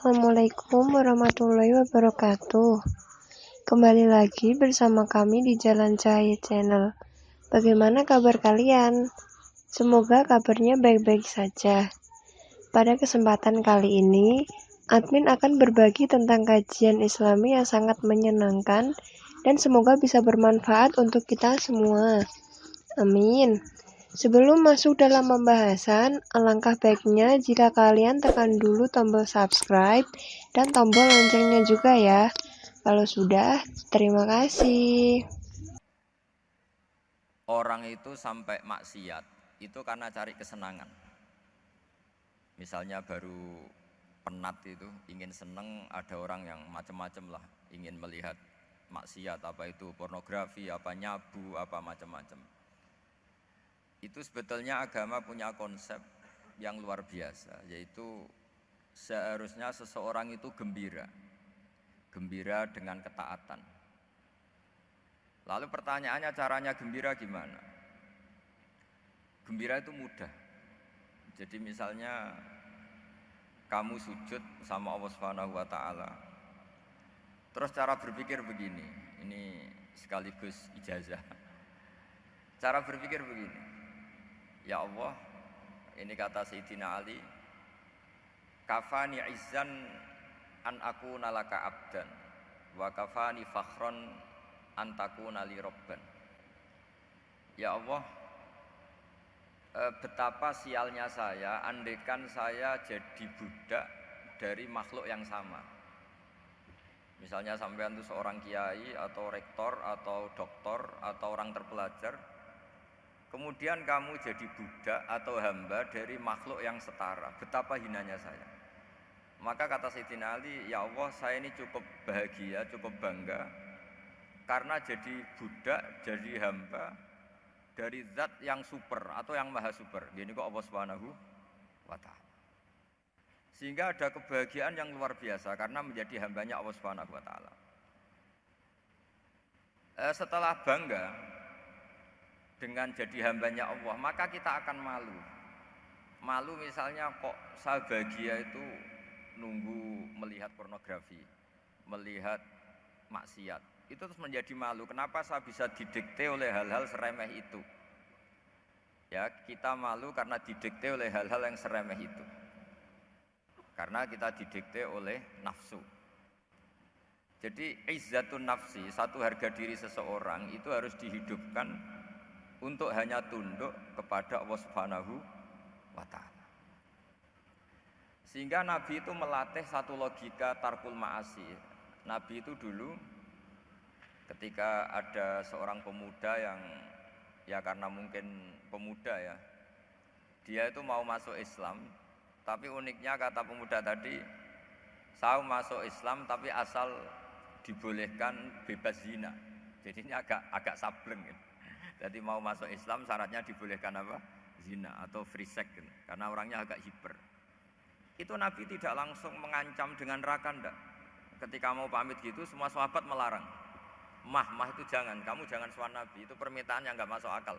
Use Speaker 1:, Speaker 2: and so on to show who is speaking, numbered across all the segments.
Speaker 1: Assalamualaikum warahmatullahi wabarakatuh. Kembali lagi bersama kami di Jalan Cahaya Channel. Bagaimana kabar kalian? Semoga kabarnya baik-baik saja. Pada kesempatan kali ini, admin akan berbagi tentang kajian Islami yang sangat menyenangkan dan semoga bisa bermanfaat untuk kita semua. Amin. Sebelum masuk dalam pembahasan, alangkah baiknya jika kalian tekan dulu tombol subscribe dan tombol loncengnya juga ya. Kalau sudah, terima kasih.
Speaker 2: Orang itu sampai maksiat itu karena cari kesenangan. Misalnya baru penat itu, ingin seneng, ada orang yang macam-macam lah, ingin melihat maksiat, apa itu pornografi, apa nyabu, apa macam-macam. Itu sebetulnya agama punya konsep yang luar biasa, yaitu seharusnya seseorang itu gembira, gembira dengan ketaatan. Lalu pertanyaannya caranya gembira gimana? Gembira itu mudah. Jadi misalnya kamu sujud sama Allah Subhanahu wa taala. Terus cara berpikir begini, ini sekaligus ijazah. Cara berpikir begini. Ya Allah, ini kata Sayyidina Ali, kafani izzan an akuna laka abdan wa kafani fakhron an takuna li robban. Ya Allah, betapa sialnya saya andaikan saya jadi budak dari makhluk yang sama. Misalnya sampean itu seorang kiai atau rektor atau doktor atau orang terpelajar, kemudian kamu jadi budak atau hamba dari makhluk yang setara, betapa hinanya saya. Maka kata Sayyidina Ali, ya Allah, saya ini cukup bahagia, cukup bangga karena jadi budak, jadi hamba dari zat yang super atau yang maha super. Gini kok Allah Subhanahu wa ta'ala. Sehingga ada kebahagiaan yang luar biasa karena menjadi hambanya Allah Subhanahu wa ta'ala. Setelah bangga dengan jadi hambanya Allah, maka kita akan malu. Malu misalnya kok saya bahagia itu nunggu melihat pornografi, melihat maksiat. Itu terus menjadi malu. Kenapa saya bisa didikte oleh hal-hal seremeh itu? Ya, kita malu karena didikte oleh hal-hal yang seremeh itu. Karena kita didikte oleh nafsu. Jadi izzatun nafsi, satu harga diri seseorang itu harus dihidupkan untuk hanya tunduk kepada Allah Subhanahu wa ta'ala. Sehingga Nabi itu melatih satu logika tarkul ma'asi. Nabi itu dulu ketika ada seorang pemuda yang ya karena mungkin pemuda ya, dia itu mau masuk Islam. Tapi uniknya kata pemuda tadi, saya masuk Islam tapi asal dibolehkan bebas zina. Jadi ini agak sableng gitu. Jadi mau masuk Islam syaratnya dibolehkan apa? Zina atau free sex gitu. Karena orangnya agak hiper. Itu Nabi tidak langsung mengancam dengan neraka enggak. Ketika mau pamit gitu semua sahabat melarang. Mah itu jangan, kamu jangan sowan Nabi, itu permintaan yang enggak masuk akal.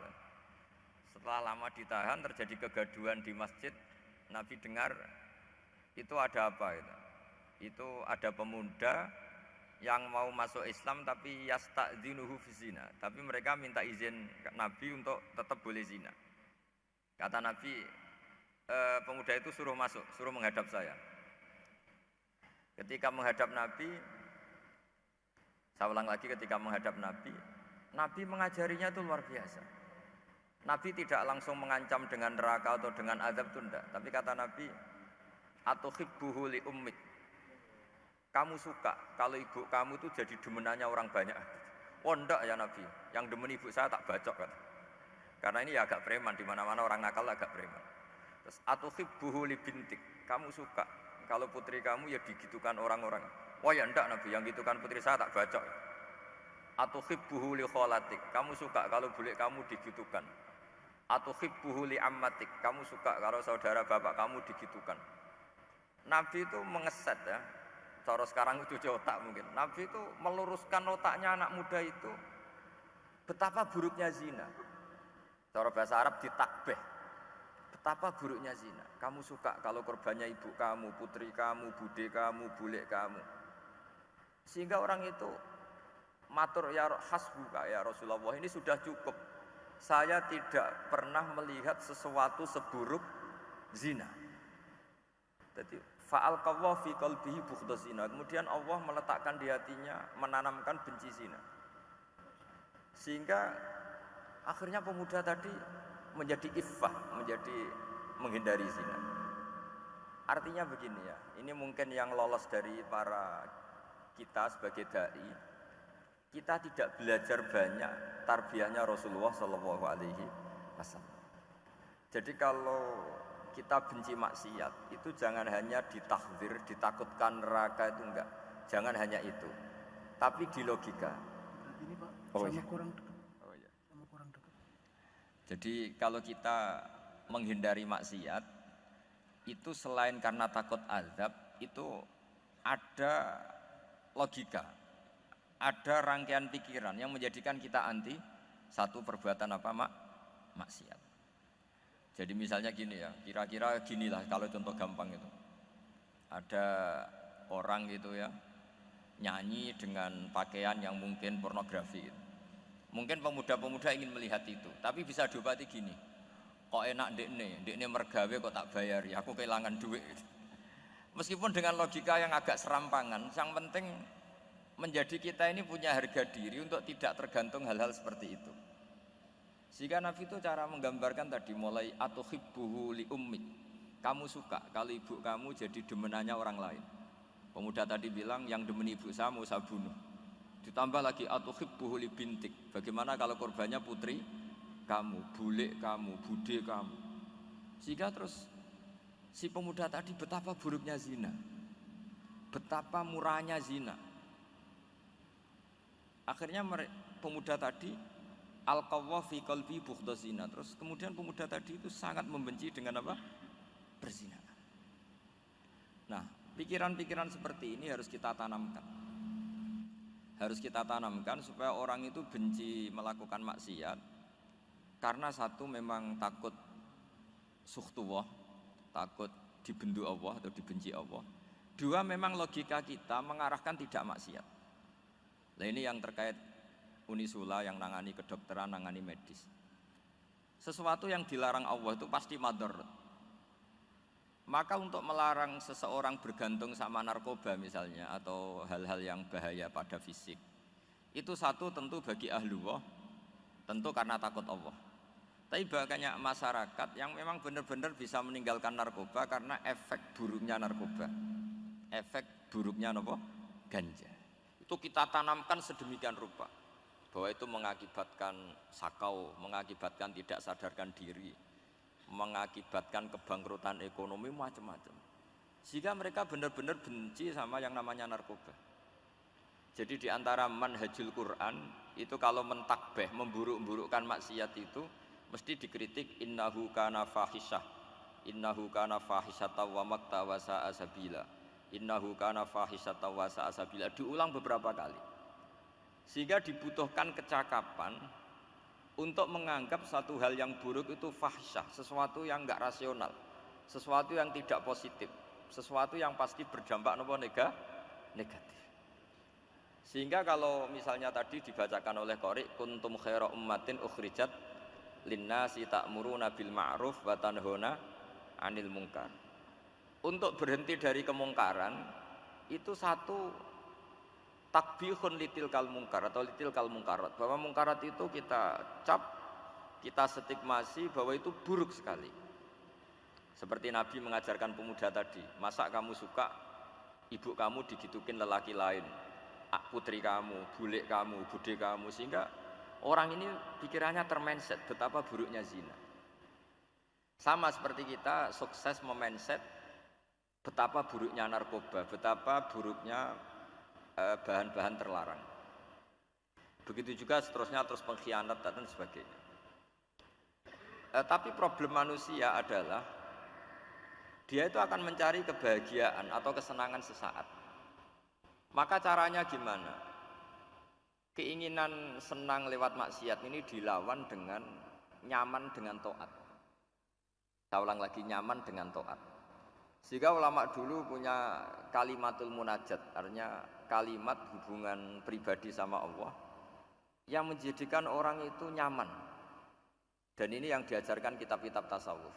Speaker 2: Setelah lama ditahan terjadi kegaduhan di masjid. Nabi dengar itu ada apa itu? Itu ada pemuda yang mau masuk Islam tapi yasta'dzinuhu fi zina. Tapi mereka minta izin ke Nabi untuk tetap boleh zina. Kata Nabi, pemuda itu suruh masuk, suruh menghadap saya. Ketika menghadap Nabi, saya ulang lagi, ketika menghadap Nabi, Nabi mengajarinya itu luar biasa. Nabi tidak langsung mengancam dengan neraka atau dengan azab itu enggak. Tapi kata Nabi, atuhibbuhu li ummik. Kamu suka kalau ibu kamu itu jadi demenannya orang banyak. Oh enggak ya Nabi, yang demen ibu saya tak bacok kan. Karena ini ya agak preman, di mana-mana orang nakal agak preman. Terus atuhibbuhu li bintik. Kamu suka kalau putri kamu ya digitukan orang-orang. Oh ya enggak Nabi, yang gitukan putri saya tak bacok. Atuhibbuhu li kholatik. Kamu suka kalau bule kamu digitukan. Atuhibbuhu li ammatik, kamu suka kalau saudara bapak kamu digitukan. Nabi itu mengeset ya, cara sekarang itu cuci otak mungkin. Nabi itu meluruskan otaknya anak muda itu betapa buruknya zina. Cara bahasa Arab ditakbih, Betapa buruknya zina. Kamu suka kalau korbannya ibu kamu, putri kamu, bude kamu, bule kamu. Sehingga orang itu matur ya hasbuka ya Rasulullah, ini sudah cukup. Saya tidak pernah melihat sesuatu seburuk zina. Jadi fa'alqallahu fi qalbihi bughdha zina. Kemudian Allah meletakkan di hatinya, menanamkan benci zina. Sehingga akhirnya pemuda tadi menjadi iffah, menjadi menghindari zina. Artinya begini ya, ini mungkin yang lolos dari para kita sebagai dai, kita tidak belajar banyak tarbiyahnya Rasulullah Shallallahu Alaihi Wasallam. Jadi kalau kita benci maksiat, itu jangan hanya ditahdzir, ditakutkan neraka, itu enggak. Jangan hanya itu, tapi di logika.
Speaker 3: Ini Pak,
Speaker 2: Oh,
Speaker 3: sama
Speaker 2: iya.
Speaker 3: kurang dekat.
Speaker 2: Oh, iya.
Speaker 3: Sama kurang dekat.
Speaker 2: Jadi kalau kita menghindari maksiat, itu selain karena takut azab, itu ada logika, ada rangkaian pikiran yang menjadikan kita anti satu perbuatan apa maksiat. Jadi misalnya gini ya, kira-kira ginilah kalau contoh gampang itu. Ada orang gitu ya, nyanyi dengan pakaian yang mungkin pornografi gitu. Mungkin pemuda-pemuda ingin melihat itu, tapi bisa diobati gini. Kok enak ndekne mergawe kok tak bayari, aku kehilangan duit. Meskipun dengan logika yang agak serampangan, yang penting menjadi kita ini punya harga diri untuk tidak tergantung hal-hal seperti itu. Sehingga Nabi itu cara menggambarkan tadi mulai atuhibbuhu li ummik. Kamu suka kalau ibu kamu jadi demenannya orang lain. Pemuda tadi bilang yang demen ibu saya mau saya bunuh. Ditambah lagi atuhibbuhu li bintik. Bagaimana kalau korbannya putri kamu, bule kamu, bude kamu. Sehingga terus si pemuda tadi betapa buruknya zina, betapa murahnya zina. Akhirnya pemuda tadi alqawwa fi qalbi bughdha zina. Terus kemudian pemuda tadi itu sangat membenci dengan apa? Perzinahan. Nah, pikiran-pikiran seperti ini harus kita tanamkan. Harus kita tanamkan supaya orang itu benci melakukan maksiat. Karena satu memang takut sukhtuwah, takut dibendu Allah atau dibenci Allah. Dua, memang logika kita mengarahkan tidak maksiat. Nah ini yang terkait Unisula yang nangani kedokteran, nangani medis. Sesuatu yang dilarang Allah itu pasti madharat. Maka untuk melarang seseorang bergantung sama narkoba misalnya atau hal-hal yang bahaya pada fisik, itu satu tentu bagi ahlullah, tentu karena takut Allah. Tapi banyak masyarakat yang memang benar-benar bisa meninggalkan narkoba karena efek buruknya narkoba, efek buruknya apa? Ganja. Itu kita tanamkan sedemikian rupa bahwa itu mengakibatkan sakau, mengakibatkan tidak sadarkan diri, mengakibatkan kebangkrutan ekonomi, macam-macam. Sehingga mereka benar-benar benci sama yang namanya narkoba. Jadi di antara manhajul Quran itu kalau mentakbih, memburuk-burukkan maksiat itu mesti dikritik innahu kana fahisyah, innahu kana fahisyata wa makta wa sa'a sabila, innahu kana fahisyata wa sa'a sabila, diulang beberapa kali. Sehingga dibutuhkan kecakapan untuk menganggap satu hal yang buruk itu fahisyah, sesuatu yang enggak rasional, sesuatu yang tidak positif, sesuatu yang pasti berdampak negatif. Sehingga kalau misalnya tadi dibacakan oleh qari kuntum khaira ummatin ukhrijat linnasi ta'muruna bil ma'ruf wa tanhauna 'anil munkar. Untuk berhenti dari kemungkaran itu satu takbihun litilkal munkar atau litilkal munkarat, bahwa munkarat itu kita cap, kita stigmasi bahwa itu buruk sekali. Seperti Nabi mengajarkan pemuda tadi, masa kamu suka ibu kamu digitukin lelaki lain, putri kamu, bule kamu, bude kamu, sehingga orang ini pikirannya termindset betapa buruknya zina. Sama seperti kita sukses memindset betapa buruknya narkoba, betapa buruknya bahan-bahan terlarang. Begitu juga seterusnya, terus pengkhianat dan sebagainya. Tapi problem manusia adalah dia itu akan mencari kebahagiaan atau kesenangan sesaat. Maka caranya gimana? Keinginan senang lewat maksiat ini dilawan dengan nyaman dengan taat. Saya ulang lagi, nyaman dengan taat. Sehingga ulama dulu punya kalimatul munajat, artinya kalimat hubungan pribadi sama Allah yang menjadikan orang itu nyaman. Dan ini yang diajarkan kitab-kitab tasawuf.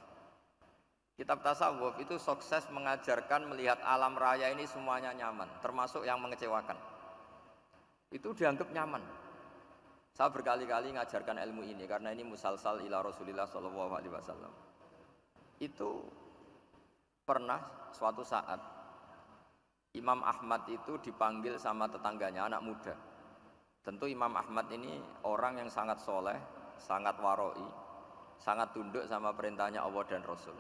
Speaker 2: Kitab tasawuf itu sukses mengajarkan melihat alam raya ini semuanya nyaman, termasuk yang mengecewakan. Itu dianggap nyaman. Saya berkali-kali mengajarkan ilmu ini karena ini musalsal ila Rasulillah SAW. Itu pernah suatu saat Imam Ahmad itu dipanggil sama tetangganya, anak muda. Tentu Imam Ahmad ini orang yang sangat soleh, sangat waroi, sangat tunduk sama perintahnya Allah dan Rasul.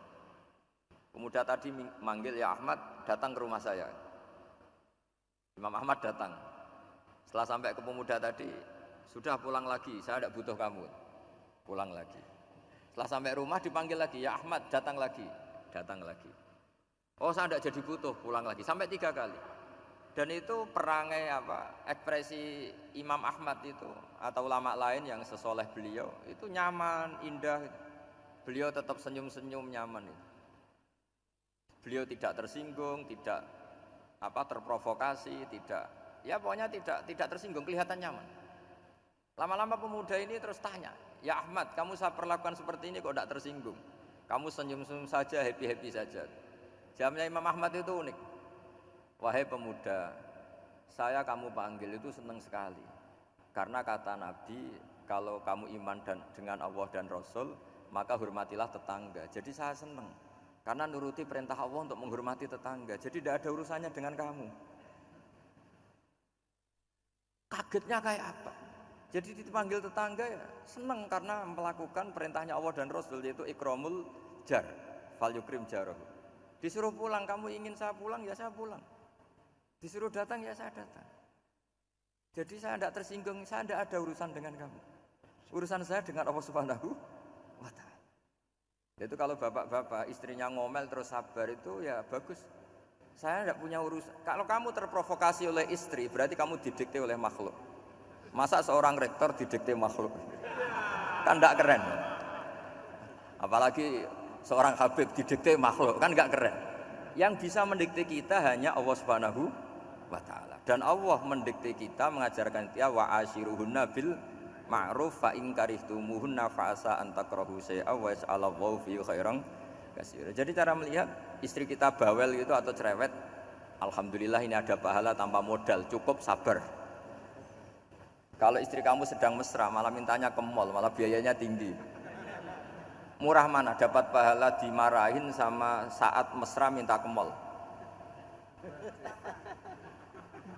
Speaker 2: Pemuda tadi manggil, ya Ahmad, datang ke rumah saya. Imam Ahmad datang. Setelah sampai ke pemuda tadi, sudah pulang lagi, saya tidak butuh kamu. Pulang lagi. Setelah sampai rumah dipanggil lagi, ya Ahmad, datang lagi. Datang lagi. Oh, saya tidak jadi butuh, pulang lagi. Sampai 3 kali. Dan itu perangai ekspresi Imam Ahmad itu atau ulama lain yang sesoleh beliau itu nyaman, indah. Beliau tetap senyum-senyum, nyaman itu. Beliau tidak tersinggung, tidak terprovokasi, pokoknya tidak tersinggung, kelihatan nyaman. Lama-lama pemuda ini terus tanya, ya Ahmad, kamu saya perlakukan seperti ini kok tidak tersinggung? Kamu senyum-senyum saja, happy-happy saja. Jawabnya Imam Ahmad itu unik. Wahai pemuda, saya kamu panggil itu senang sekali. Karena kata Nabi, kalau kamu iman dengan Allah dan Rasul, maka hormatilah tetangga. Jadi saya senang. Karena nuruti perintah Allah untuk menghormati tetangga. Jadi tidak ada urusannya dengan kamu. Kagetnya kayak apa? Jadi dipanggil tetangga ya senang karena melakukan perintahnya Allah dan Rasul, yaitu ikramul jar, fal yukrim jarahu. Disuruh pulang, kamu ingin saya pulang, ya saya pulang. Disuruh datang, ya saya datang. Jadi saya tidak tersinggung, saya tidak ada urusan dengan kamu. Urusan saya dengan Allah Subhanahu wa ta'ala. Itu kalau bapak-bapak istrinya ngomel terus sabar itu ya bagus. Saya tidak punya urusan. Kalau kamu terprovokasi oleh istri, berarti kamu didikte oleh makhluk. Masa seorang rektor didikte makhluk? Kan tidak keren. Apalagi seorang habib didikte makhluk, kan tidak keren. Yang bisa mendikte kita hanya Allah Subhanahu wa ta'ala. Dan Allah mendikte kita, mengajarkan kita wa ashiruhunna bil ma'ruf fa in karihtumuhunna fa asa an takrahu syai'a wa yaj'alallahu fi khairan katsira. Jadi cara melihat istri kita bawel gitu atau cerewet, alhamdulillah ini ada pahala tanpa modal, cukup sabar. Kalau istri kamu sedang mesra, malah mintanya ke mall, malah biayanya tinggi. Murah mana? Dapat pahala dimarahin sama saat mesra minta ke mall.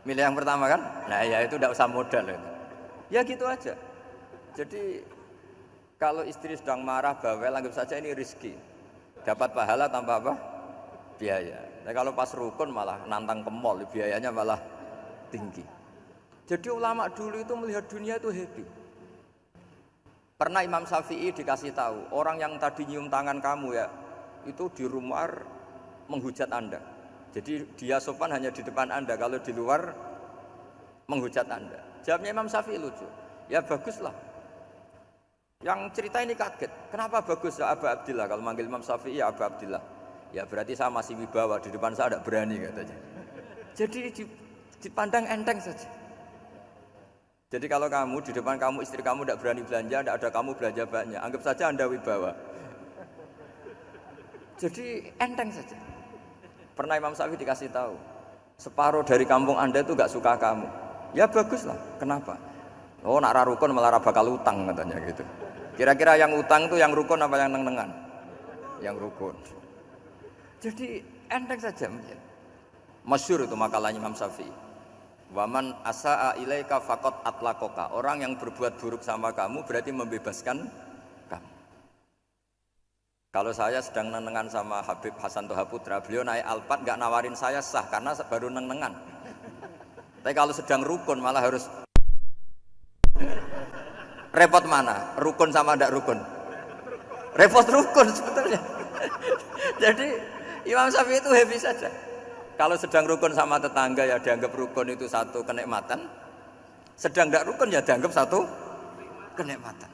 Speaker 2: Milih yang pertama kan? Nah ya itu tidak usah modal itu. Ya gitu aja. Jadi kalau istri sedang marah, bawel, anggap saja ini rezeki. Dapat pahala tanpa apa? Biaya. Nah, kalau pas rukun malah nantang ke mall, biayanya malah tinggi. Jadi ulama dulu itu melihat dunia itu happy. Pernah Imam Syafi'i dikasih tahu, orang yang tadi nyium tangan kamu ya, itu di rumah menghujat Anda. Jadi dia sopan hanya di depan Anda, kalau di luar menghujat Anda. Jawabnya Imam Syafi'i lucu. Ya baguslah. Yang cerita ini kaget. Kenapa bagus ya Aba Abdillah? Kalau manggil Imam Syafi'i ya Aba Abdillah. Ya berarti saya masih wibawa, di depan saya tidak berani katanya. Jadi dipandang enteng saja. Jadi kalau kamu di depan kamu istri kamu tidak berani belanja, tidak ada kamu belanja banyak, anggap saja Anda wibawa. Jadi enteng saja. Pernah Imam Syafi'i dikasih tahu, separuh dari kampung Anda itu gak suka kamu. Ya baguslah. Kenapa? Oh nak rukun malah bakal utang katanya gitu. Kira-kira yang utang itu yang rukun apa yang neng-nengan? Yang rukun. Jadi enteng saja. Masyhur itu makalahnya Imam Syafi'i. Waman asa'a ilaika faqad atlaqaka. Orang yang berbuat buruk sama kamu berarti membebaskan kamu. Kalau saya sedang nenengan sama Habib Hasan Toha Putra, beliau naik Alphard nggak nawarin saya sah karena baru nenengan. Tapi kalau sedang rukun malah harus repot mana? Rukun sama tidak rukun? Repot rukun sebetulnya. Jadi Imam Syafi'i itu happy saja. Kalau sedang rukun sama tetangga ya dianggap rukun itu satu kenikmatan. Sedang tidak rukun ya dianggap satu kenikmatan.